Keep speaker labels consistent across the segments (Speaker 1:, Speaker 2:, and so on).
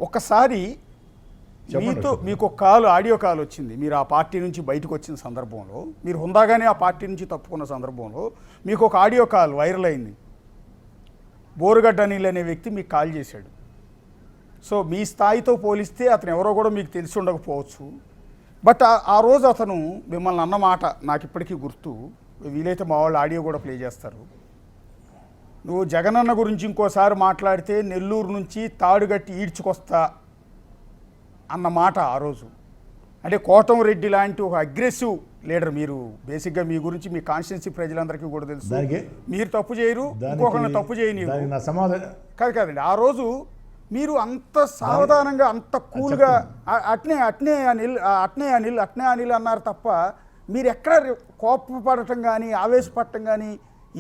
Speaker 1: ఒకసారి మీకు ఒక కాల్, ఆడియో కాల్ వచ్చింది. మీరు ఆ పార్టీ నుంచి బయటకు వచ్చిన సందర్భంలో, మీరు హుందాగానే ఆ పార్టీ నుంచి తప్పుకున్న సందర్భంలో మీకు ఒక ఆడియో కాల్ వైరల్ అయింది. బోరుగడ్డ అనిల్ అనే వ్యక్తి మీకు కాల్ చేశాడు. సో మీ స్థాయితో పోలిస్తే అతను ఎవరో కూడా మీకు తెలిసి ఉండకపోవచ్చు. బట్ ఆ రోజు అతను మిమ్మల్ని అన్నమాట నాకు ఇప్పటికీ గుర్తు. వీలైతే మా వాళ్ళు ఆడియో కూడా ప్లే చేస్తారు. నువ్వు జగనన్న గురించి ఇంకోసారి మాట్లాడితే నెల్లూరు నుంచి తాడుగట్టి ఈడ్చుకొస్తా అన్న మాట ఆ రోజు. అంటే కోటంరెడ్డి లాంటి ఒక అగ్రెసివ్ లీడర్. మీరు బేసిక్గా మీ గురించి మీ కాన్స్టిట్యున్సీ ప్రజలందరికీ కూడా తెలుసు. మీరు తప్పు చేయరు, ఇంకొకరిని తప్పు చేయని కాదండి. ఆ రోజు మీరు అంత సావధానంగా, అంత కూల్గా అట్నే అనిల్ అన్నారు తప్ప మీరు ఎక్కడ కోపపడటం కానీ ఆవేశపడటం కానీ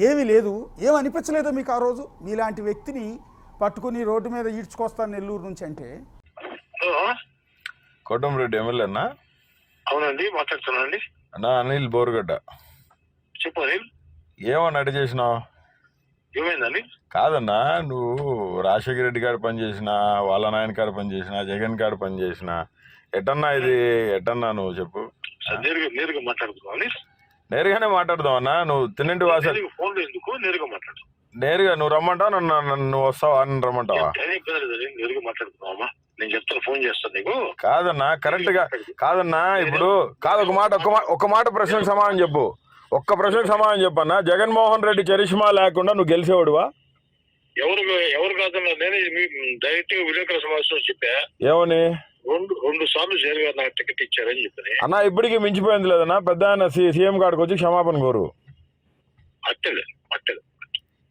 Speaker 1: ఏమీ లేదు. ఏమనిపించలేదో మీకు ఆ రోజు? మీలాంటి వ్యక్తిని పట్టుకుని రోడ్డు మీద ఈడ్చుకొస్తాను నెల్లూరు నుంచి అంటే?
Speaker 2: కోటంరెడ్డి ఎమ్మెల్యే అన్నా?
Speaker 3: అవునండి, మాట్లాడుతున్నానండి.
Speaker 2: అన్నా అనిల్ బోరుగడ్డ.
Speaker 3: చెప్పు అనిల్.
Speaker 2: ఏమన్నా అడి చేసినావు?
Speaker 3: ఏమైందని?
Speaker 2: కాదన్నా, నువ్వు రాజశేఖర రెడ్డి గారు పనిచేసిన, వాళ్ళ నాయన గారు పనిచేసిన, జగన్ గారు పనిచేసిన, ఎటన్నా ఇది ఎటన్నా నువ్వు చెప్పు.
Speaker 3: నేరుగా మాట్లాడుతున్నావు?
Speaker 2: నేరుగానే మాట్లాడదాం అన్నా. నువ్వు తిన్నింటి వాస
Speaker 3: ఫోన్ ఎందుకు? నేరుగా మాట్లాడు.
Speaker 2: నేరుగా నువ్వు రమ్మంటావు, నువ్వు వస్తావా? అని రమ్మంటావా?
Speaker 3: నేరుగా మాట్లాడుతున్నావా? నేను చెప్తాను, ఫోన్ చేస్తాను నీకు.
Speaker 2: కాదన్నా, కరెక్ట్ గా కాదన్నా. ఇప్పుడు కాదు, ఒక మాట ప్రశ్నకు సమాధానం చెప్పు. ఒక్క ప్రశ్నకు సమాధానం చెప్పన్నా. జగన్మోహన్ రెడ్డి చరిష్మా లేకుండా నువ్వు గెలిచేవాడువా?
Speaker 3: ఎవరు కాదన్నా, నేనే డైరెక్ట్ గా విలేకరుల సమావేశంలో చెప్పా.
Speaker 2: ఏమని?
Speaker 3: రెండు సార్లు జగన్ గారు నాకు టికెట్ ఇచ్చారని చెప్పని.
Speaker 2: అన్నా ఇప్పటికీ మించిపోయింది లేదన్నా. పెద్ద ఆయన సీఎం కాడికి వచ్చి క్షమాపణ కోరు.
Speaker 3: అట్టలే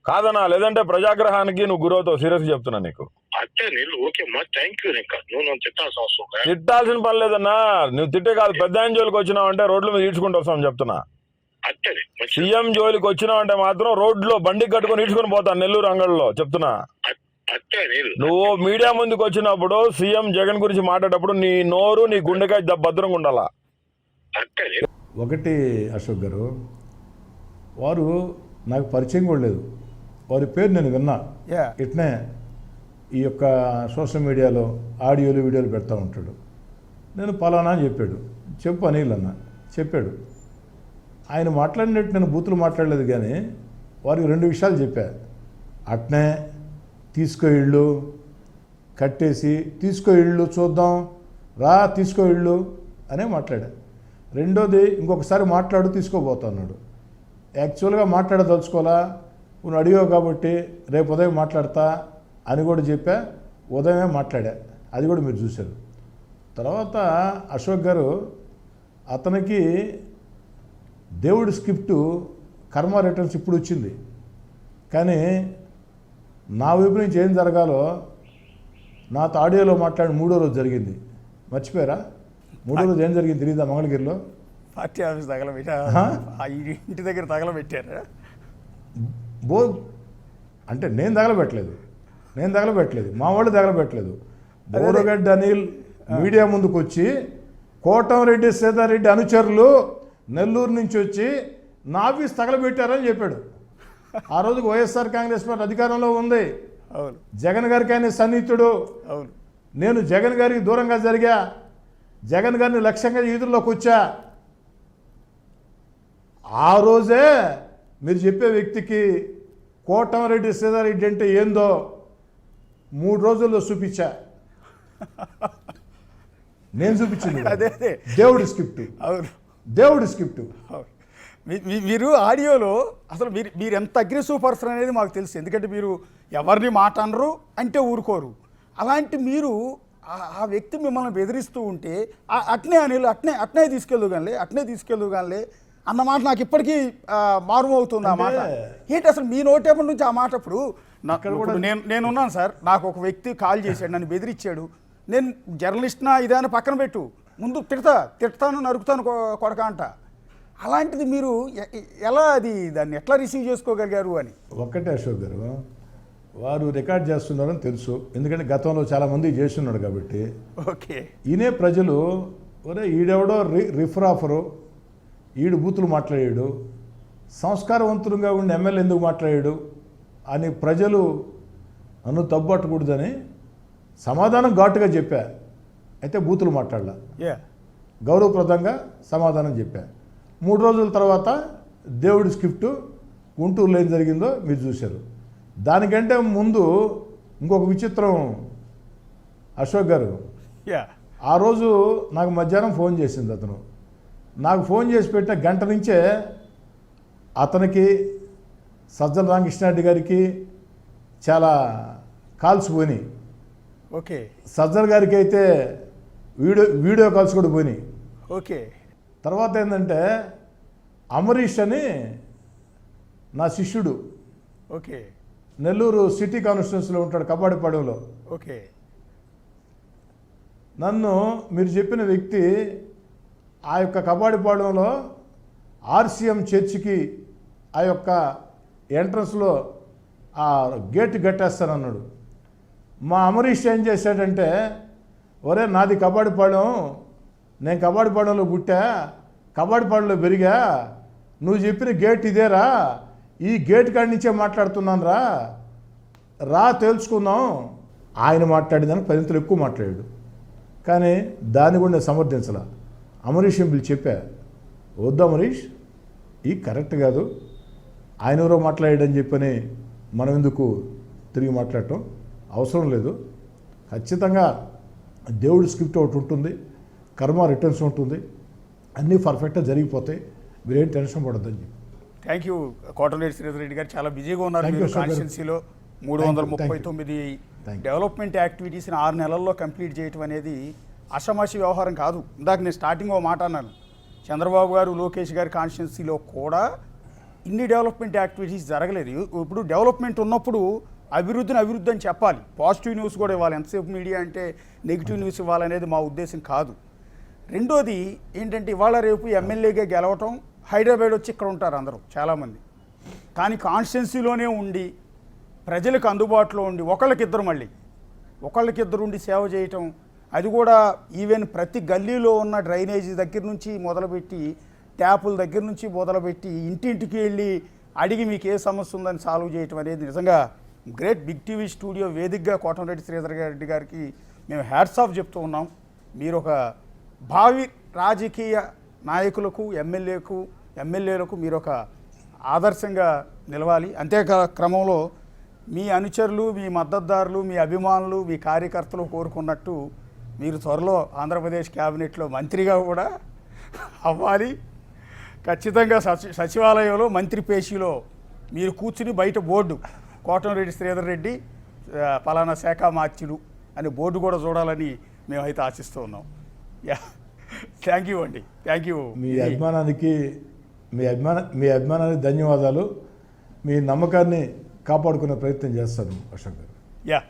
Speaker 2: కాదన్నా, లేదంటే ప్రజాగ్రహానికి నువ్వు గురవుతావు. సీరియస్ చెప్తున్నా నీకు.
Speaker 3: అట్టే నీళ్ళు ఓకే మా, థ్యాంక్ యూ. నువ్వు తిట్టాల్సిన అవసరం.
Speaker 2: తిట్టాల్సిన పని లేదన్నా. నువ్వు తిట్టే కాదు, పెద్ద ఆయన జోలికి వచ్చినావు అంటే రోడ్ల మీద ఈడ్చుకుంటూ వస్తాం చెప్తున్నా. సీఎం జోలికి వచ్చినావు అంటే మాత్రం రోడ్లో బండి కట్టుకుని ఈడ్చుకుని పోతాను నెల్లూరు అంగళ్ళలో చెప్తున్నా. నువ్వు మీడియా ముందుకు వచ్చినప్పుడు సీఎం జగన్ గురించి మాట్లాడేటప్పుడు నీ నోరు, నీ గుండెకాయ భద్రంగా ఉండాలా.
Speaker 4: ఒకటి అశోక్ గారు, వారు నాకు పరిచయం కూడా లేదు. వారి పేరు నేను విన్నా. ఇట్నే ఈ యొక్క సోషల్ మీడియాలో ఆడియోలు వీడియోలు పెడతా ఉంటాడు. నేను పలానా అని చెప్పాడు. చెప్పు అనిల్ అన్న చెప్పాడు. ఆయన మాట్లాడినట్టు నేను బూతులు మాట్లాడలేదు, కానీ వారికి 2 విషయాలు చెప్పా. అట్నే తీసుకో ఇళ్ళు కట్టేసి, తీసుకో ఇళ్ళు చూద్దాం రా, తీసుకో ఇళ్ళు అనే మాట్లాడా. రెండోది, ఇంకొకసారి మాట్లాడు తీసుకోబోతా అన్నాడు. యాక్చువల్గా మాట్లాడదలుచుకోవాలా, నువ్వు అడిగావు కాబట్టి రేపు ఉదయం మాట్లాడతా అని కూడా చెప్పా. ఉదయమే మాట్లాడా, అది కూడా మీరు చూశారు. తర్వాత అశోక్ గారు, అతనికి దేవుడి స్క్రిప్టు కర్మ రిటర్న్స్ ఇప్పుడు వచ్చింది, కానీ నా వైపు నుంచి ఏం జరగాలో నాతో ఆడియోలో మాట్లాడి 3వ రోజు జరిగింది. మర్చిపోయారా? 3వ రోజు ఏం జరిగింది తెలియదా? మంగళగిరిలో
Speaker 1: పార్టీ ఆఫీస్ తగలబెట్టా, ఇంటి దగ్గర తగలబెట్టారా?
Speaker 4: అంటే నేను తగలబెట్టలేదు, మా వాళ్ళు తగలబెట్టలేదు. బోరుగడ్డ అనిల్ మీడియా ముందుకు వచ్చి కోటంరెడ్డి సీతారెడ్డి అనుచరులు నెల్లూరు నుంచి వచ్చి నా ఆఫీస్ తగలబెట్టారని చెప్పాడు. ఆ రోజుకు వైఎస్ఆర్ కాంగ్రెస్ పార్టీ అధికారంలో ఉంది. జగన్ గారికి ఆయన సన్నిహితుడు. నేను జగన్ గారికి దూరంగా జరిగా, జగన్ గారిని లక్ష్యంగా ఈదుల్లోకి వచ్చా. ఆ రోజే మీరు చెప్పే వ్యక్తికి కోటంరెడ్డి సీతారెడ్డి అంటే ఏందో 3 రోజుల్లో చూపించా. నేను చూపించింది దేవుడి స్క్రిప్ట్. దేవుడి స్క్రిప్ట్.
Speaker 1: మీరు ఆడియోలో అసలు మీరు ఎంత అగ్రెసివ్ పర్సన్ అనేది మాకు తెలుసు. ఎందుకంటే మీరు ఎవరిని మాట అనరు అంటే ఊరుకోరు. అలాంటి మీరు ఆ వ్యక్తి మిమ్మల్ని బెదిరిస్తూ ఉంటే అట్నే అనిల్ అట్నే తీసుకెళ్ళు కానీ అన్నమాట నాకు ఇప్పటికీ మారుమవుతుంది. ఆ మాట ఏంటి అసలు మీ నోటేపటి నుంచి ఆ మాట? ఇప్పుడు నేనున్నాను సార్, నాకు ఒక వ్యక్తి కాల్ చేశాడు, నన్ను బెదిరించాడు. నేను జర్నలిస్ట్నా ఇదాన్ని పక్కన పెట్టు, ముందు తిడతాను నరుకుతాను కొడక అంట. అలాంటిది మీరు ఎలా దాన్ని ఎట్లా రిసీవ్ చేసుకోగలిగారు అని?
Speaker 4: ఒక్కటే అశోక్ గారు, వారు రికార్డ్ చేస్తున్నారని తెలుసు, ఎందుకంటే గతంలో చాలామంది చేస్తున్నాడు కాబట్టి.
Speaker 1: ఓకే,
Speaker 4: ఈయనే ప్రజలు ఒరే ఈడెవడో రిఫరాఫరు, ఈడు బూతులు మాట్లాడాడు, సంస్కారవంతులుగా ఉండి ఎమ్మెల్యే ఎందుకు మాట్లాడాడు అని ప్రజలు నన్ను తప్పుపట్టకూడదని సమాధానం ఘాటుగా చెప్పా, అయితే బూతులు మాట్లాడలా,
Speaker 1: యా
Speaker 4: గౌరవప్రదంగా సమాధానం చెప్పా. 3 రోజుల తర్వాత దేవుడి స్క్రిప్ట్ గుంటూరులో ఏం జరిగిందో మీరు చూశారు. దానికంటే ముందు ఇంకొక విచిత్రం అశోక్ గారు,
Speaker 1: యా
Speaker 4: ఆ రోజు నాకు మధ్యాహ్నం ఫోన్ చేసింది అతను. నాకు ఫోన్ చేసి పెట్టిన గంట నుంచే అతనికి సజ్జల రామకృష్ణారెడ్డి గారికి చాలా కాల్స్ పోయినాయి.
Speaker 1: ఓకే
Speaker 4: సజ్జల గారికి అయితే వీడియో కాల్స్ కూడా పోయినాయి.
Speaker 1: ఓకే
Speaker 4: తర్వాత ఏంటంటే అమరీష్ అని నా శిష్యుడు,
Speaker 1: ఓకే
Speaker 4: నెల్లూరు సిటీ కాన్స్టిట్యున్సీలో ఉంటాడు, కబాడిపాడెంలో.
Speaker 1: ఓకే
Speaker 4: నన్ను మీరు చెప్పిన వ్యక్తి ఆ యొక్క కబాడిపాడెంలో ఆర్సీఎం చర్చికి ఆ యొక్క ఎంట్రన్స్లో ఆ గేట్ కట్టేస్తానన్నాడు. మా అమరీష్ ఏం చేశాడంటే, ఒరే నాది కబాడిపాడెం, నేను కబాడిపాడెంలో పుట్టా, కబాడిపాడెంలో పెరిగా, నువ్వు చెప్పిన గేట్ ఇదేరా, ఈ గేట్ కాడి నుంచే మాట్లాడుతున్నాను రా తెలుసుకుందాం. ఆయన మాట్లాడిందని 10 ఎక్కువ మాట్లాడాడు. కానీ దాన్ని కూడా నేను సమర్థించాల. అమరీష్ పిలిచి చెప్పా, వద్దు అమరీష్, ఈ కరెక్ట్ కాదు, ఆయన ఎవరో మాట్లాడాడని చెప్పని మనం ఎందుకు తిరిగి మాట్లాడటం అవసరం లేదు. ఖచ్చితంగా దేవుడి స్క్రిప్ట్ ఒకటి ఉంటుంది, కర్మ రిటర్న్స్ ఉంటుంది, అన్నీ పర్ఫెక్ట్గా జరిగిపోతాయి, మీరేం టెన్షన్ పడొద్దని చెప్పి.
Speaker 1: థ్యాంక్ యూ కోటమిరెడ్డి శ్రీధర్ రెడ్డి గారు. చాలా బిజీగా ఉన్నారు
Speaker 4: Thank you,
Speaker 1: మీరు.
Speaker 4: sir.
Speaker 1: కాన్స్టిట్యున్సీలో 339
Speaker 4: Thank you.
Speaker 1: డెవలప్మెంట్ యాక్టివిటీస్ని 6 నెలల్లో కంప్లీట్ చేయటం అనేది అషమాషి వ్యవహారం కాదు. ఇందాక నేను స్టార్టింగ్ ఓ మాట అన్నాను, చంద్రబాబు గారు లోకేష్ గారి కాన్స్టిట్యున్సీలో కూడా ఇన్ని డెవలప్మెంట్ యాక్టివిటీస్ జరగలేదు. ఇప్పుడు డెవలప్మెంట్ ఉన్నప్పుడు అభివృద్ధి అని చెప్పాలి, పాజిటివ్ న్యూస్ కూడా ఇవ్వాలి. ఎంతసేపు మీడియా అంటే నెగిటివ్ న్యూస్ ఇవ్వాలనేది మా ఉద్దేశం కాదు. రెండోది ఏంటంటే, ఇవాళ రేపు ఎమ్మెల్యేగా గెలవటం, హైదరాబాద్ వచ్చి ఇక్కడ ఉంటారు అందరూ చాలామంది, కానీ కాన్స్టిట్యున్సీలోనే ఉండి ప్రజలకు అందుబాటులో ఉండి ఒకళ్ళకిద్దరు ఉండి సేవ చేయటం, అది కూడా ఈవెన్ ప్రతి గల్లీలో ఉన్న డ్రైనేజీ దగ్గర నుంచి మొదలుపెట్టి, ట్యాపుల దగ్గర నుంచి మొదలుపెట్టి, ఇంటింటికి వెళ్ళి అడిగి మీకు ఏ సమస్య ఉందని సాల్వ్ చేయటం అనేది నిజంగా గ్రేట్. బిగ్ టీవీ స్టూడియో వేదికగా కోటమిరెడ్డి శ్రీధర్ రెడ్డి గారికి మేము హ్యాట్స్ ఆఫ్ చెప్తూ ఉన్నాం. మీరు ఒక భావి రాజకీయ నాయకులకు, ఎమ్మెల్యేలకు మీరు ఒక ఆదర్శంగా నిలవాలి. అంతే క్రమంలో మీ అనుచరులు, మీ మద్దతుదారులు, మీ అభిమానులు, మీ కార్యకర్తలు కోరుకున్నట్టు మీరు త్వరలో ఆంధ్రప్రదేశ్ క్యాబినెట్లో మంత్రిగా కూడా అవ్వాలి. ఖచ్చితంగా సచివాలయంలో మంత్రి పేషీలో మీరు కూర్చుని బయట బోర్డు కోటమిరెడ్డి శ్రీధర్ రెడ్డి పలానా శాఖ మార్చులు అనే బోర్డు కూడా చూడాలని మేమైతే ఆశిస్తూ ఉన్నాం. యా థ్యాంక్ యూ అండి, థ్యాంక్ యూ.
Speaker 4: మీ అభిమానానికి ధన్యవాదాలు. మీ నమ్మకాన్ని కాపాడుకునే ప్రయత్నం చేస్తాను అశోక్ గారు.
Speaker 1: యా